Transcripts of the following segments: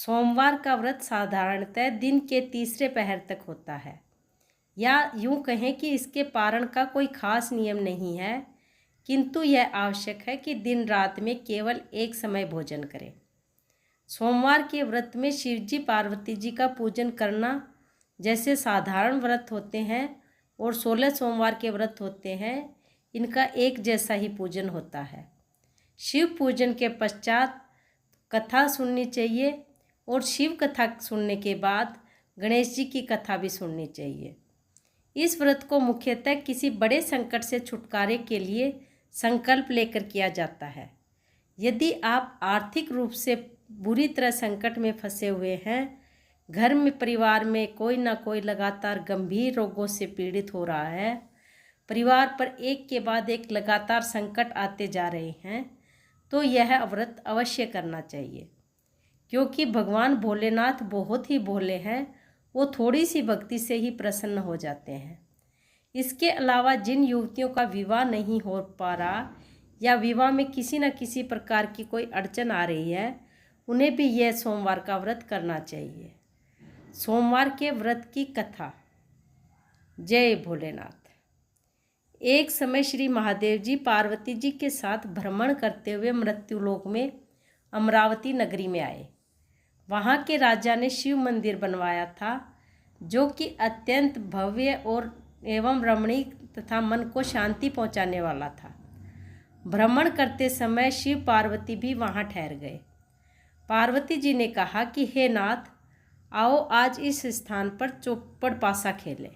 सोमवार का व्रत साधारणतः दिन के तीसरे पहर तक होता है, या यूँ कहें कि इसके पारण का कोई खास नियम नहीं है, किंतु यह आवश्यक है कि दिन रात में केवल एक समय भोजन करें। सोमवार के व्रत में शिवजी पार्वती जी का पूजन करना जैसे साधारण व्रत होते हैं और 16 सोमवार के व्रत होते हैं, इनका एक जैसा ही पूजन होता है। शिव पूजन के पश्चात कथा सुननी चाहिए और शिव कथा सुनने के बाद गणेश जी की कथा भी सुननी चाहिए। इस व्रत को मुख्यतः किसी बड़े संकट से छुटकारे के लिए संकल्प लेकर किया जाता है। यदि आप आर्थिक रूप से बुरी तरह संकट में फंसे हुए हैं, घर में परिवार में कोई ना कोई लगातार गंभीर रोगों से पीड़ित हो रहा है, परिवार पर एक के बाद एक लगातार संकट आते जा रहे हैं, तो यह व्रत अवश्य करना चाहिए, क्योंकि भगवान भोलेनाथ बहुत ही भोले हैं। वो थोड़ी सी भक्ति से ही प्रसन्न हो जाते हैं। इसके अलावा जिन युवतियों का विवाह नहीं हो पा रहा या विवाह में किसी न किसी प्रकार की कोई अड़चन आ रही है, उन्हें भी यह सोमवार का व्रत करना चाहिए। सोमवार के व्रत की कथा। जय भोलेनाथ। एक समय श्री महादेव जी पार्वती जी के साथ भ्रमण करते हुए मृत्युलोक में अमरावती नगरी में आए। वहाँ के राजा ने शिव मंदिर बनवाया था, जो कि अत्यंत भव्य और एवं रमणीक तथा मन को शांति पहुँचाने वाला था। भ्रमण करते समय शिव पार्वती भी वहाँ ठहर गए। पार्वती जी ने कहा कि हे नाथ, आओ आज इस स्थान पर चौपड़ पासा खेलें।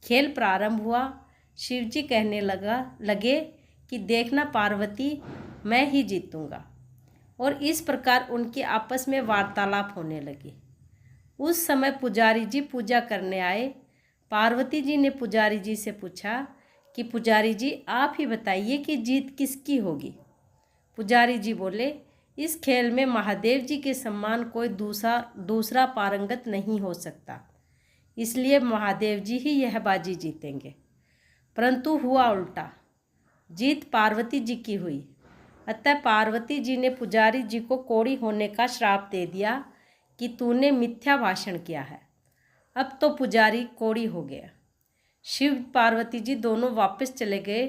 खेल प्रारंभ हुआ। शिव जी कहने लगे कि देखना पार्वती, मैं ही जीतूंगा। और इस प्रकार उनकी आपस में वार्तालाप होने लगी। उस समय पुजारी जी पूजा करने आए। पार्वती जी ने पुजारी जी से पूछा कि पुजारी जी, आप ही बताइए कि जीत किसकी होगी। पुजारी जी बोले, इस खेल में महादेव जी के समान कोई दूसरा पारंगत नहीं हो सकता, इसलिए महादेव जी ही यह बाजी जीतेंगे। परंतु हुआ उल्टा, जीत पार्वती जी की हुई। अतः पार्वती जी ने पुजारी जी को कोढ़ी होने का श्राप दे दिया कि तूने मिथ्या भाषण किया है। अब तो पुजारी कोढ़ी हो गया। शिव पार्वती जी दोनों वापस चले गए।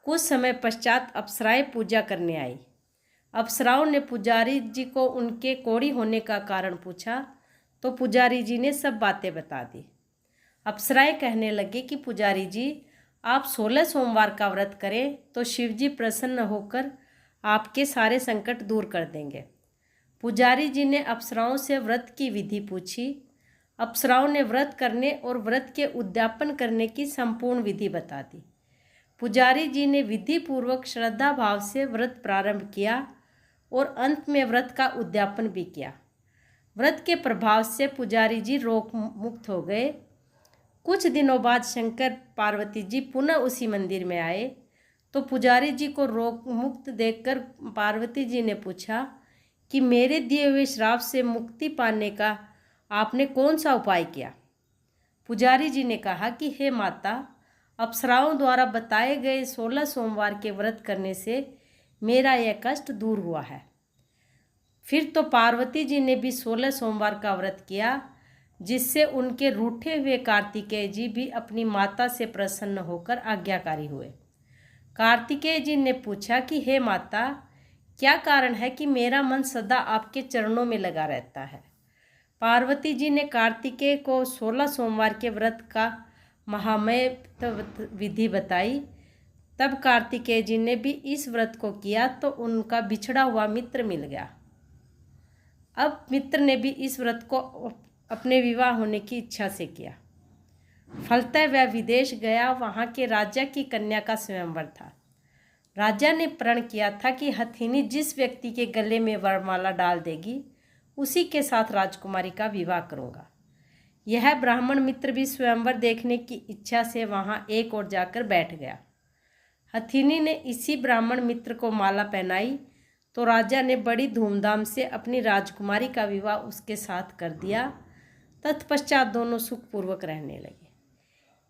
कुछ समय पश्चात अप्सराएं पूजा करने आई। अप्सराओं ने पुजारी जी को उनके कोढ़ी होने का कारण पूछा, तो पुजारी जी ने सब बातें बता दी। अप्सराएं कहने लगे कि पुजारी जी, आप 16 सोमवार का व्रत करें तो शिव जी प्रसन्न होकर आपके सारे संकट दूर कर देंगे। पुजारी जी ने अप्सराओं से व्रत की विधि पूछी। अप्सराओं ने व्रत करने और व्रत के उद्यापन करने की संपूर्ण विधि बता दी। पुजारी जी ने विधि पूर्वक श्रद्धा भाव से व्रत प्रारंभ किया और अंत में व्रत का उद्यापन भी किया। व्रत के प्रभाव से पुजारी जी रोग मुक्त हो गए। कुछ दिनों बाद शंकर पार्वती जी पुनः उसी मंदिर में आए, तो पुजारी जी को रोग मुक्त देखकर पार्वती जी ने पूछा कि मेरे दिए हुए श्राप से मुक्ति पाने का आपने कौन सा उपाय किया। पुजारी जी ने कहा कि हे माता, अप्सराओं द्वारा बताए गए 16 सोमवार के व्रत करने से मेरा यह कष्ट दूर हुआ है। फिर तो पार्वती जी ने भी 16 सोमवार का व्रत किया, जिससे उनके रूठे हुए कार्तिकेय जी भी अपनी माता से प्रसन्न होकर आज्ञाकारी हुए। कार्तिकेय जी ने पूछा कि हे माता, क्या कारण है कि मेरा मन सदा आपके चरणों में लगा रहता है। पार्वती जी ने कार्तिकेय को 16 सोमवार के व्रत का महामय विधि बताई। तब कार्तिकेय जी ने भी इस व्रत को किया तो उनका बिछड़ा हुआ मित्र मिल गया। अब मित्र ने भी इस व्रत को अपने विवाह होने की इच्छा से किया। फलतः वह विदेश गया। वहाँ के राजा की कन्या का स्वयंवर था। राजा ने प्रण किया था कि हथिनी जिस व्यक्ति के गले में वरमाला डाल देगी, उसी के साथ राजकुमारी का विवाह करूँगा। यह ब्राह्मण मित्र भी स्वयंवर देखने की इच्छा से वहाँ एक ओर जाकर बैठ गया। हथिनी ने इसी ब्राह्मण मित्र को माला पहनाई, तो राजा ने बड़ी धूमधाम से अपनी राजकुमारी का विवाह उसके साथ कर दिया। तत्पश्चात दोनों सुखपूर्वक रहने लगे।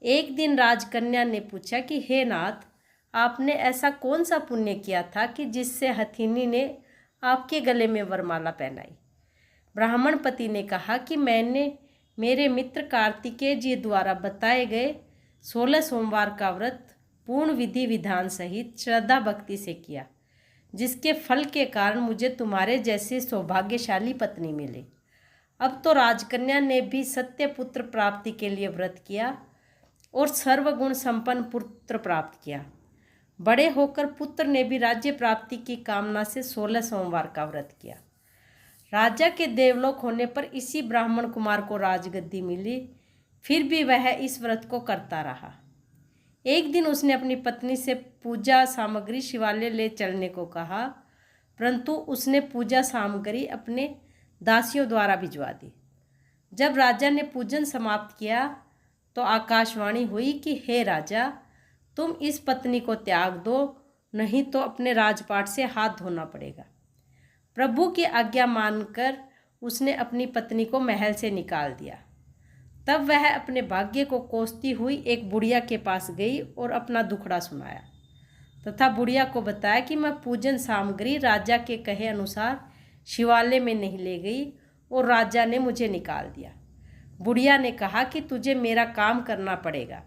एक दिन राजकन्या ने पूछा कि हे नाथ, आपने ऐसा कौन सा पुण्य किया था कि जिससे हथिनी ने आपके गले में वरमाला पहनाई। ब्राह्मण पति ने कहा कि मैंने मेरे मित्र कार्तिकेय जी द्वारा बताए गए 16 सोमवार का व्रत पूर्ण विधि विधान सहित श्रद्धा भक्ति से किया, जिसके फल के कारण मुझे तुम्हारे जैसी सौभाग्यशाली पत्नी मिली। अब तो राजकन्या ने भी सत्य पुत्र प्राप्ति के लिए व्रत किया और सर्वगुण संपन्न पुत्र प्राप्त किया। बड़े होकर पुत्र ने भी राज्य प्राप्ति की कामना से 16 सोमवार का व्रत किया। राजा के देवलोक होने पर इसी ब्राह्मण कुमार को राजगद्दी मिली, फिर भी वह इस व्रत को करता रहा। एक दिन उसने अपनी पत्नी से पूजा सामग्री शिवालय ले चलने को कहा, परंतु उसने पूजा सामग्री अपने दासियों द्वारा भिजवा दी। जब राजा ने पूजन समाप्त किया तो आकाशवाणी हुई कि हे राजा, तुम इस पत्नी को त्याग दो, नहीं तो अपने राजपाट से हाथ धोना पड़ेगा। प्रभु की आज्ञा मानकर उसने अपनी पत्नी को महल से निकाल दिया। तब वह अपने भाग्य को कोसती हुई एक बुढ़िया के पास गई और अपना दुखड़ा सुनाया तथा बुढ़िया को बताया कि मैं पूजन सामग्री राजा के कहे अनुसार शिवालय में नहीं ले गई और राजा ने मुझे निकाल दिया। बुढ़िया ने कहा कि तुझे मेरा काम करना पड़ेगा।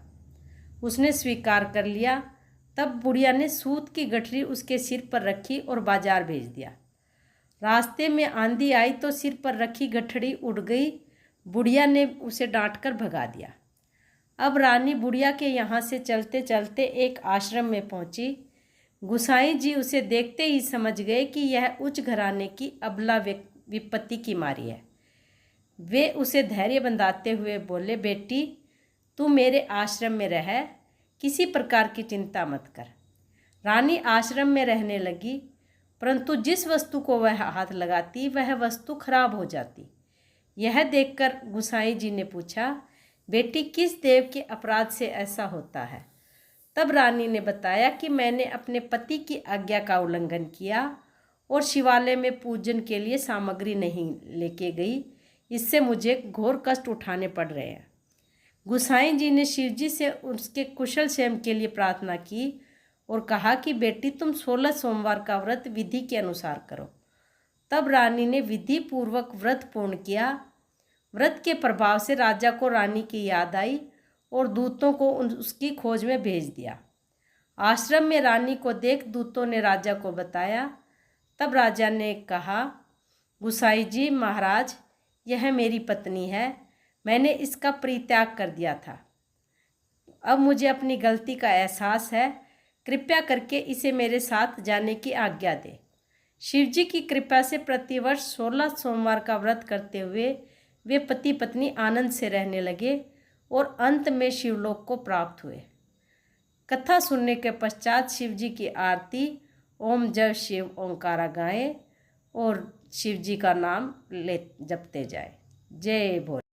उसने स्वीकार कर लिया। तब बुढ़िया ने सूत की गठरी उसके सिर पर रखी और बाजार भेज दिया। रास्ते में आंधी आई तो सिर पर रखी गठड़ी उड़ गई। बुढ़िया ने उसे डांटकर भगा दिया। अब रानी बुढ़िया के यहाँ से चलते चलते एक आश्रम में पहुँची। गुसाई जी उसे देखते ही समझ गए कि यह उच्च घराने की अबला विपत्ति की मारी है। वे उसे धैर्य बंधाते हुए बोले, बेटी तू मेरे आश्रम में रह, किसी प्रकार की चिंता मत कर। रानी आश्रम में रहने लगी, परंतु जिस वस्तु को वह हाथ लगाती वह वस्तु खराब हो जाती। यह देखकर गुसाई जी ने पूछा, बेटी किस देव के अपराध से ऐसा होता है? तब रानी ने बताया कि मैंने अपने पति की आज्ञा का उल्लंघन किया और शिवालय में पूजन के लिए सामग्री नहीं लेके गई, इससे मुझे घोर कष्ट उठाने पड़ रहे हैं। गुसाई जी ने शिवजी से उसके कुशल क्षेम के लिए प्रार्थना की और कहा कि बेटी तुम 16 सोमवार का व्रत विधि के अनुसार करो। तब रानी ने विधि पूर्वक व्रत पूर्ण किया। व्रत के प्रभाव से राजा को रानी की याद आई और दूतों को उसकी खोज में भेज दिया। आश्रम में रानी को देख दूतों ने राजा को बताया। तब राजा ने कहा, गुसाई जी महाराज, यह मेरी पत्नी है, मैंने इसका परित्याग कर दिया था। अब मुझे अपनी गलती का एहसास है, कृपया करके इसे मेरे साथ जाने की आज्ञा दे। शिवजी की कृपा से प्रतिवर्ष 16 सोमवार का व्रत करते हुए वे पति पत्नी आनंद से रहने लगे और अंत में शिवलोक को प्राप्त हुए। कथा सुनने के पश्चात शिवजी की आरती ओम जय शिव ओंकारा गाएं और शिवजी का नाम जपते जाए। जय भोले।